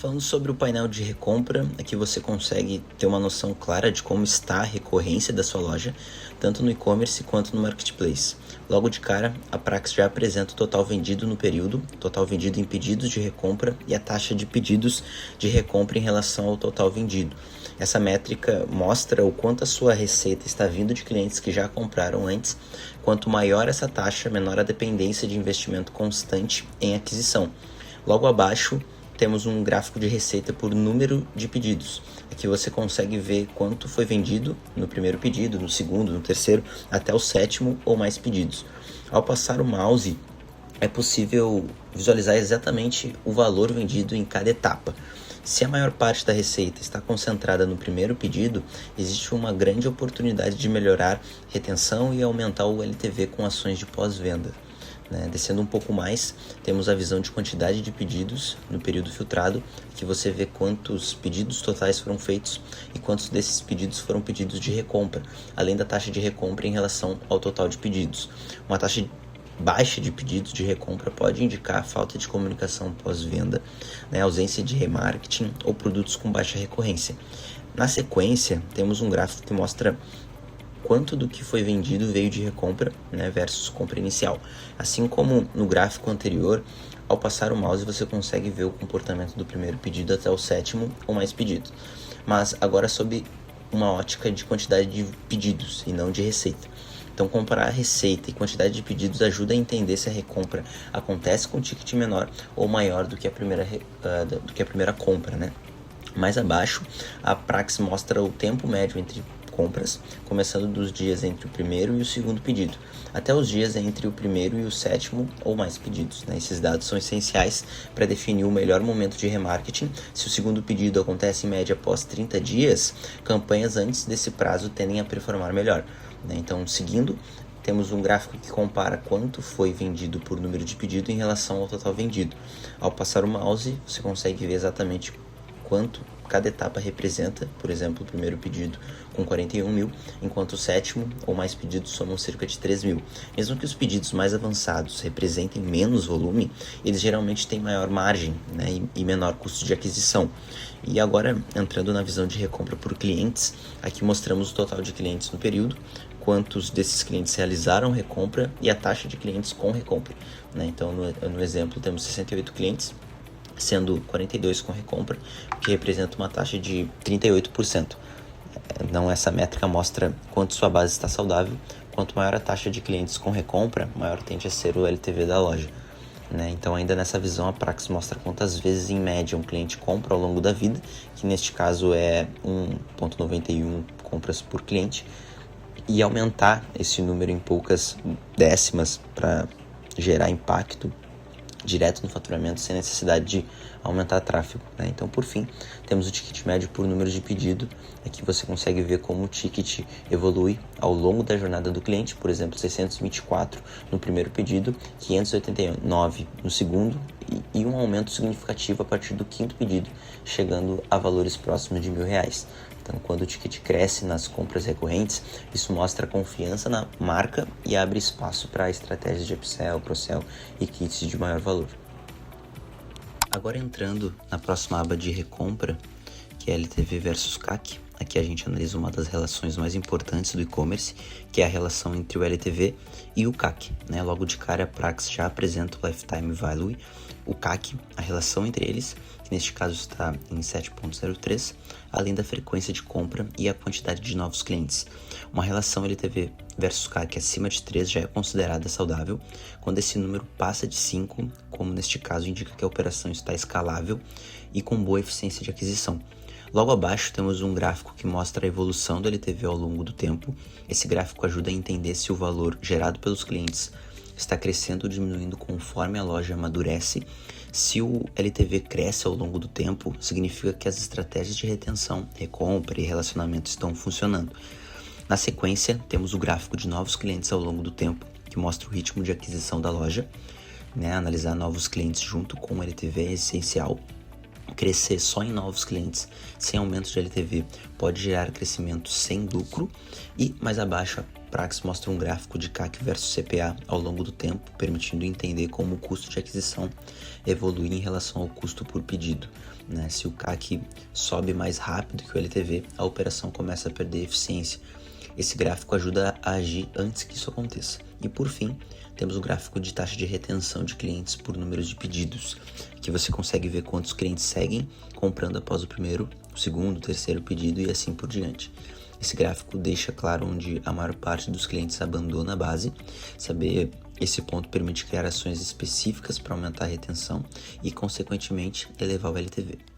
Falando sobre o painel de recompra, aqui você consegue ter uma noção clara de como está a recorrência da sua loja, tanto no e-commerce quanto no marketplace. Logo de cara, a Praxis já apresenta o total vendido no período, total vendido em pedidos de recompra e a taxa de pedidos de recompra em relação ao total vendido. Essa métrica mostra o quanto a sua receita está vindo de clientes que já compraram antes. Quanto maior essa taxa, menor a dependência de investimento constante em aquisição. Logo abaixo, temos um gráfico de receita por número de pedidos. Aqui você consegue ver quanto foi vendido no primeiro pedido, no segundo, no terceiro, até o sétimo ou mais pedidos. Ao passar o mouse, é possível visualizar exatamente o valor vendido em cada etapa. Se a maior parte da receita está concentrada no primeiro pedido, existe uma grande oportunidade de melhorar retenção e aumentar o LTV com ações de pós-venda. Descendo um pouco mais, temos a visão de quantidade de pedidos no período filtrado, que você vê quantos pedidos totais foram feitos e quantos desses pedidos foram pedidos de recompra, além da taxa de recompra em relação ao total de pedidos. Uma taxa baixa de pedidos de recompra pode indicar a falta de comunicação pós-venda, ausência de remarketing ou produtos com baixa recorrência. Na sequência, temos um gráfico que mostra quanto do que foi vendido veio de recompra versus compra inicial. Assim como no gráfico anterior, ao passar o mouse você consegue ver o comportamento do primeiro pedido até o sétimo ou mais pedidos. Mas agora sob uma ótica de quantidade de pedidos e não de receita. Então comparar a receita e quantidade de pedidos ajuda a entender se a recompra acontece com um ticket menor ou maior do que a primeira compra. Mais abaixo, a Praxis mostra o tempo médio entre compras, começando dos dias entre o primeiro e o segundo pedido, até os dias entre o primeiro e o sétimo ou mais pedidos. Esses dados são essenciais para definir o melhor momento de remarketing. Se o segundo pedido acontece em média após 30 dias, campanhas antes desse prazo tendem a performar melhor. Então, seguindo, temos um gráfico que compara quanto foi vendido por número de pedido em relação ao total vendido. Ao passar o mouse, você consegue ver exatamente quanto cada etapa representa. Por exemplo, o primeiro pedido com 41 mil, enquanto o sétimo ou mais pedidos somam cerca de 3 mil. Mesmo que os pedidos mais avançados representem menos volume, eles geralmente têm maior margem e menor custo de aquisição. E agora, entrando na visão de recompra por clientes, aqui mostramos o total de clientes no período, quantos desses clientes realizaram recompra e a taxa de clientes com recompra. Então, no exemplo, temos 68 clientes, sendo 42 com recompra, que representa uma taxa de 38%. Essa métrica mostra quanto sua base está saudável. Quanto maior a taxa de clientes com recompra, maior tende a ser o LTV da loja. Então, ainda nessa visão, a Praxis mostra quantas vezes, em média, um cliente compra ao longo da vida, que neste caso é 1,91 compras por cliente, e aumentar esse número em poucas décimas para gerar impacto direto no faturamento sem necessidade de aumentar tráfego. Então, por fim, temos o ticket médio por número de pedido. Aqui você consegue ver como o ticket evolui ao longo da jornada do cliente. Por exemplo, 624 no primeiro pedido, 589 no segundo e um aumento significativo a partir do quinto pedido, chegando a valores próximos de R$1.000. Então, quando o ticket cresce nas compras recorrentes, isso mostra confiança na marca e abre espaço para estratégias de upsell, cross-sell e kits de maior valor. Agora entrando na próxima aba de recompra, que é LTV versus CAC, aqui a gente analisa uma das relações mais importantes do e-commerce, que é a relação entre o LTV e o CAC. Logo de cara, a Praxis já apresenta o Lifetime Value, o CAC, a relação entre eles, que neste caso está em 7,03, além da frequência de compra e a quantidade de novos clientes. Uma relação LTV versus CAC acima de 3 já é considerada saudável. Quando esse número passa de 5, como neste caso, indica que a operação está escalável e com boa eficiência de aquisição. Logo abaixo temos um gráfico que mostra a evolução do LTV ao longo do tempo. Esse gráfico ajuda a entender se o valor gerado pelos clientes está crescendo ou diminuindo conforme a loja amadurece. Se o LTV cresce ao longo do tempo, significa que as estratégias de retenção, recompra e relacionamento estão funcionando. Na sequência, temos o gráfico de novos clientes ao longo do tempo, que mostra o ritmo de aquisição da loja. Analisar novos clientes junto com o LTV é essencial. Crescer só em novos clientes, sem aumento de LTV, pode gerar crescimento sem lucro. E mais abaixo, Praxis mostra um gráfico de CAC versus CPA ao longo do tempo, permitindo entender como o custo de aquisição evolui em relação ao custo por pedido. Se o CAC sobe mais rápido que o LTV, a operação começa a perder eficiência. Esse gráfico ajuda a agir antes que isso aconteça. E por fim, temos o gráfico de taxa de retenção de clientes por números de pedidos, que você consegue ver quantos clientes seguem comprando após o primeiro, o segundo, o terceiro pedido e assim por diante. Esse gráfico deixa claro onde a maior parte dos clientes abandona a base. Saber esse ponto permite criar ações específicas para aumentar a retenção e, consequentemente, elevar o LTV.